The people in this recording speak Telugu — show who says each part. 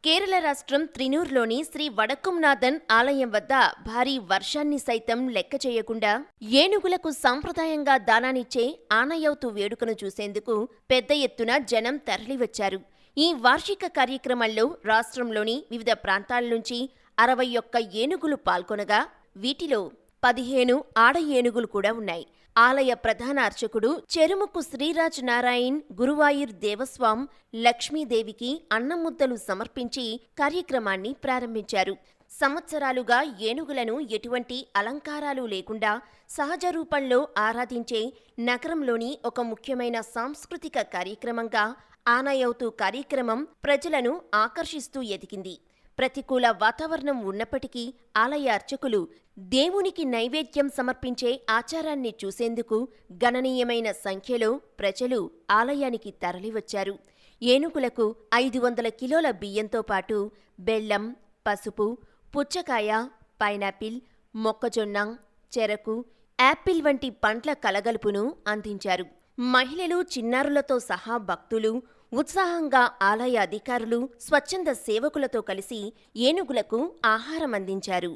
Speaker 1: కేరళ రాష్ట్రం త్రినూర్లోని శ్రీ వడక్కుంనాథన్ ఆలయం వద్ద భారీ వర్షాన్ని సైతం లెక్క చేయకుండా ఏనుగులకు సాంప్రదాయంగా దానానిచ్చే ఆనయౌతు వేడుకను చూసేందుకు పెద్ద ఎత్తున జనం తరలివచ్చారు. ఈ వార్షిక కార్యక్రమంలో రాష్ట్రంలోని వివిధ ప్రాంతాల నుంచి 61 ఏనుగులు పాల్గొనగా వీటిలో 15 ఆడ ఏనుగులు కూడా ఉన్నాయి. ఆలయ ప్రధాన అర్చకుడు చెరుముక్కు శ్రీరాజ్ నారాయణ్ గురువాయూర్ దేవస్వాం లక్ష్మీదేవికి అన్నముద్దలు సమర్పించి కార్యక్రమాన్ని ప్రారంభించారు. సంవత్సరాలుగా ఏనుగులను ఎటువంటి అలంకారాలు లేకుండా సహజ రూపంలో ఆరాధించే నగరంలోని ఒక ముఖ్యమైన సాంస్కృతిక కార్యక్రమంగా ఆనయౌతు కార్యక్రమం ప్రజలను ఆకర్షిస్తూ ఎదిగింది. ప్రతికూల వాతావరణం ఉన్నప్పటికీ ఆలయ అర్చకులు దేవునికి నైవేద్యం సమర్పించే ఆచారాన్ని చూసేందుకు గణనీయమైన సంఖ్యలో ప్రజలు ఆలయానికి తరలివచ్చారు. ఏనుగులకు 500 కిలోల బియ్యంతో పాటు బెల్లం, పసుపు, పుచ్చకాయ, పైనాపిల్, మొక్కజొన్న, చెరకు, యాపిల్ వంటి పండ్ల కలగలుపును అందించారు. మహిళలు, చిన్నారులతో సహా భక్తులు ఉత్సాహంగా ఆలయ అధికారులు, స్వచ్ఛంద సేవకులతో కలిసి ఏనుగులకు ఆహారం అందించారు.